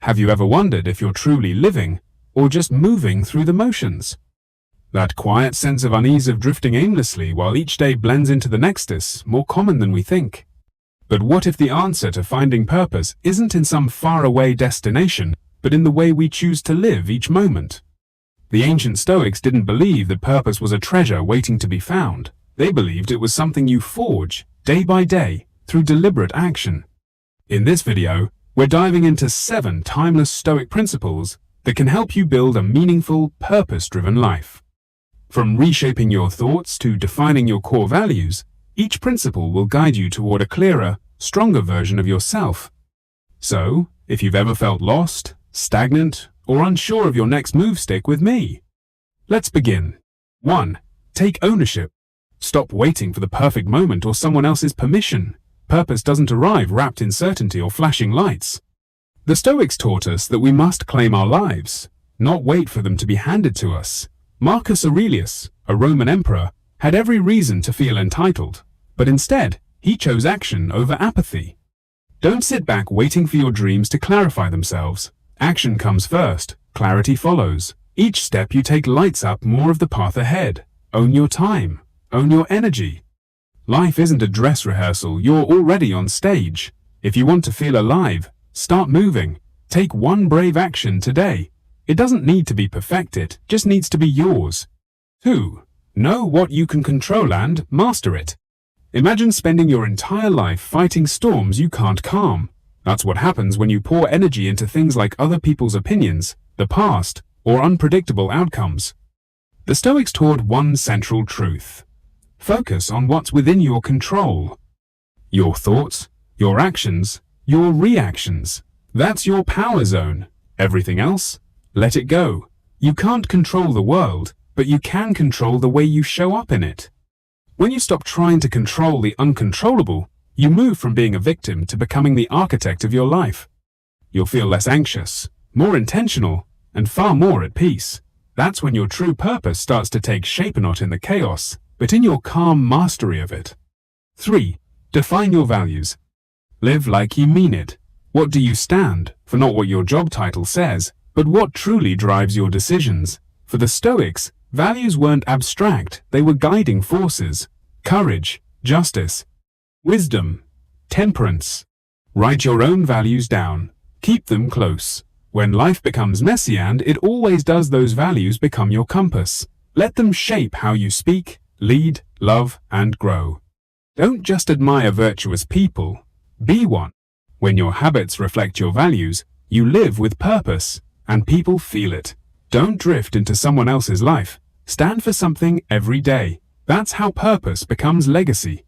Have you ever wondered if you're truly living or just moving through the motions? That quiet sense of unease of drifting aimlessly while each day blends into the next is more common than we think. But what if the answer to finding purpose isn't in some faraway destination, but in the way we choose to live each moment? The ancient Stoics didn't believe that purpose was a treasure waiting to be found. They believed it was something you forge, day by day, through deliberate action. In this video, we're diving into 7 timeless Stoic principles that can help you build a meaningful, purpose-driven life. From reshaping your thoughts to defining your core values, each principle will guide you toward a clearer, stronger version of yourself. So, if you've ever felt lost, stagnant, or unsure of your next move, stick with me. Let's begin. 1. Take ownership. Stop waiting for the perfect moment or someone else's permission. Purpose doesn't arrive wrapped in certainty or flashing lights. The Stoics taught us that we must claim our lives, not wait for them to be handed to us. Marcus Aurelius, a Roman emperor, had every reason to feel entitled, but instead, he chose action over apathy. Don't sit back waiting for your dreams to clarify themselves. Action comes first, clarity follows. Each step you take lights up more of the path ahead. Own your time. Own your energy. Life isn't a dress rehearsal, you're already on stage. If you want to feel alive, start moving. Take one brave action today. It doesn't need to be perfected, just needs to be yours. 2. Know what you can control and master it. Imagine spending your entire life fighting storms you can't calm. That's what happens when you pour energy into things like other people's opinions, the past, or unpredictable outcomes. The Stoics taught one central truth. Focus on what's within your control. Your thoughts, your actions, your reactions. That's your power zone. Everything else? Let it go. You can't control the world, but you can control the way you show up in it. When you stop trying to control the uncontrollable, you move from being a victim to becoming the architect of your life. You'll feel less anxious, more intentional, and far more at peace. That's when your true purpose starts to take shape, not in the chaos, but in your calm mastery of it. 3. Define your values. Live like you mean it. What do you stand for? Not what your job title says, but what truly drives your decisions. For the Stoics, values weren't abstract, they were guiding forces. Courage, justice, wisdom, temperance. Write your own values down. Keep them close. When life becomes messy, and it always does, those values become your compass. Let them shape how you speak, lead, love, and grow. Don't just admire virtuous people. Be one. When your habits reflect your values, you live with purpose, and people feel it. Don't drift into someone else's life. Stand for something every day. That's how purpose becomes legacy.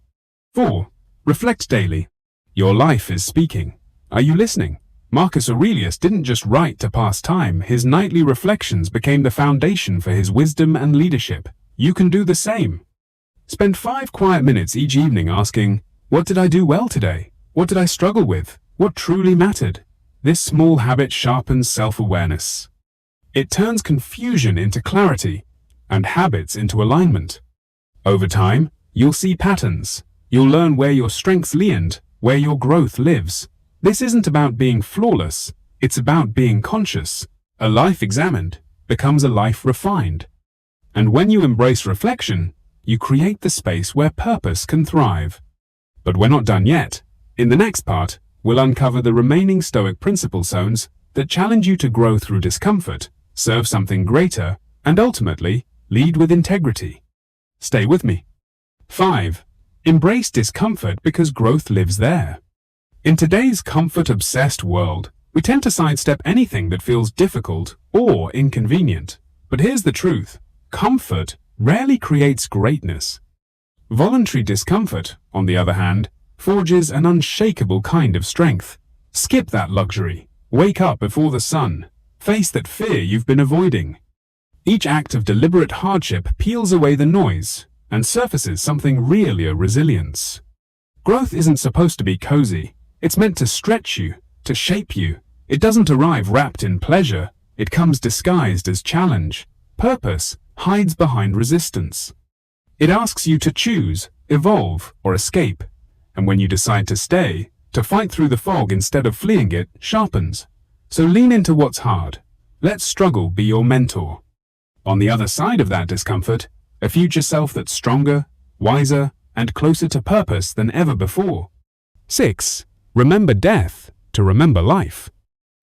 4. Reflect daily. Your life is speaking. Are you listening? Marcus Aurelius didn't just write to pass time. His nightly reflections became the foundation for his wisdom and leadership. You can do the same. Spend 5 quiet minutes each evening asking, what did I do well today? What did I struggle with? What truly mattered? This small habit sharpens self-awareness. It turns confusion into clarity and habits into alignment. Over time, you'll see patterns. You'll learn where your strengths lie and where your growth lives. This isn't about being flawless. It's about being conscious. A life examined becomes a life refined. And when you embrace reflection, you create the space where purpose can thrive. But we're not done yet. In the next part, we'll uncover the remaining Stoic principle zones that challenge you to grow through discomfort, serve something greater, and ultimately, lead with integrity. Stay with me. 5. Embrace discomfort because growth lives there. In today's comfort-obsessed world, we tend to sidestep anything that feels difficult or inconvenient. But here's the truth. Comfort rarely creates greatness. Voluntary discomfort, on the other hand, forges an unshakable kind of strength. Skip that luxury. Wake up before the sun. Face that fear you've been avoiding. Each act of deliberate hardship peels away the noise and surfaces something real: resilience. Growth isn't supposed to be cozy. It's meant to stretch you, to shape you. It doesn't arrive wrapped in pleasure. It comes disguised as challenge. Purpose hides behind resistance. It asks you to choose, evolve, or escape. And when you decide to stay, to fight through the fog instead of fleeing it, sharpens. So lean into what's hard. Let struggle be your mentor. On the other side of that discomfort, a future self that's stronger, wiser, and closer to purpose than ever before. 6. Remember death to remember life.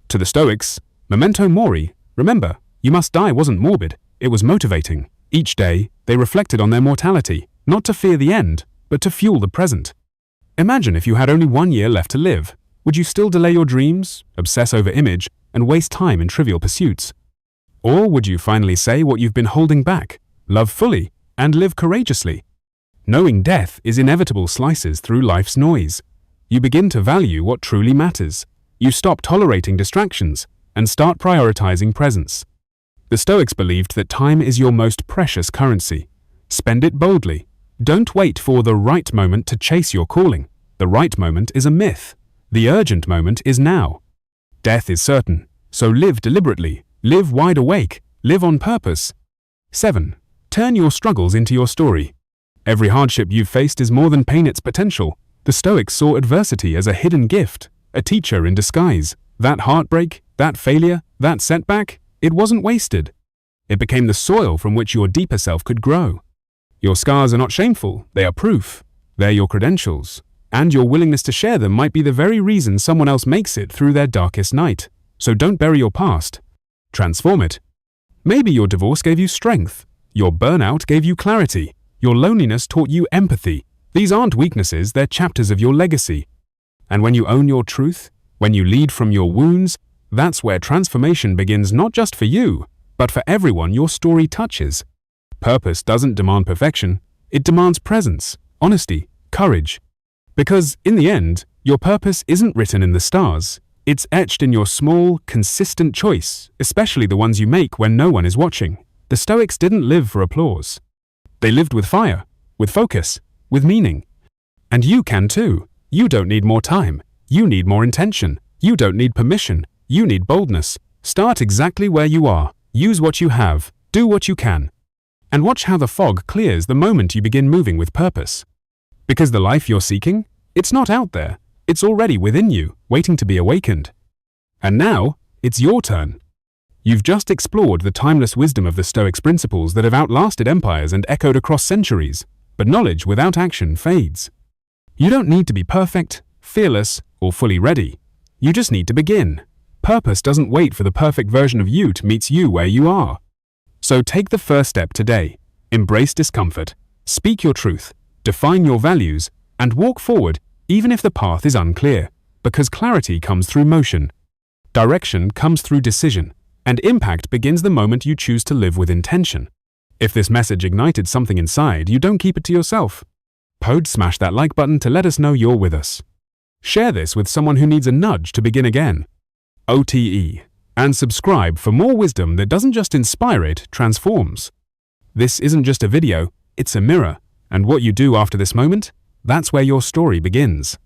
To the Stoics, memento mori, remember, you must die wasn't morbid, it was motivating. Each day, they reflected on their mortality, not to fear the end, but to fuel the present. Imagine if you had only 1 year left to live. Would you still delay your dreams, obsess over image, and waste time in trivial pursuits? Or would you finally say what you've been holding back, love fully, and live courageously? Knowing death is inevitable slices through life's noise. You begin to value what truly matters. You stop tolerating distractions and start prioritizing presence. The Stoics believed that time is your most precious currency. Spend it boldly. Don't wait for the right moment to chase your calling. The right moment is a myth. The urgent moment is now. Death is certain, so live deliberately, live wide awake, live on purpose. 7. Turn your struggles into your story. Every hardship you've faced is more than pain its potential. The Stoics saw adversity as a hidden gift, a teacher in disguise. That heartbreak, that failure, that setback, it wasn't wasted. It became the soil from which your deeper self could grow. Your scars are not shameful, they are proof. They're your credentials. And your willingness to share them might be the very reason someone else makes it through their darkest night. So don't bury your past. Transform it. Maybe your divorce gave you strength. Your burnout gave you clarity. Your loneliness taught you empathy. These aren't weaknesses, they're chapters of your legacy. And when you own your truth, when you lead from your wounds, that's where transformation begins, not just for you, but for everyone your story touches. Purpose doesn't demand perfection, it demands presence, honesty, courage. Because, in the end, your purpose isn't written in the stars. It's etched in your small, consistent choice, especially the ones you make when no one is watching. The Stoics didn't live for applause. They lived with fire, with focus, with meaning. And you can too. You don't need more time. You need more intention. You don't need permission. You need boldness. Start exactly where you are. Use what you have. Do what you can. And watch how the fog clears the moment you begin moving with purpose. Because the life you're seeking, it's not out there. It's already within you, waiting to be awakened. And now, it's your turn. You've just explored the timeless wisdom of the Stoics' principles that have outlasted empires and echoed across centuries. But knowledge without action fades. You don't need to be perfect, fearless, or fully ready. You just need to begin. Purpose doesn't wait for the perfect version of you to meet you where you are. So take the first step today. Embrace discomfort. Speak your truth. Define your values. And walk forward even if the path is unclear. Because clarity comes through motion. Direction comes through decision. And impact begins the moment you choose to live with intention. If this message ignited something inside, you don't keep it to yourself. Smash that like button to let us know you're with us. Share this with someone who needs a nudge to begin again. OTE. And subscribe for more wisdom that doesn't just inspire, it transforms. This isn't just a video, it's a mirror. And what you do after this moment, that's where your story begins.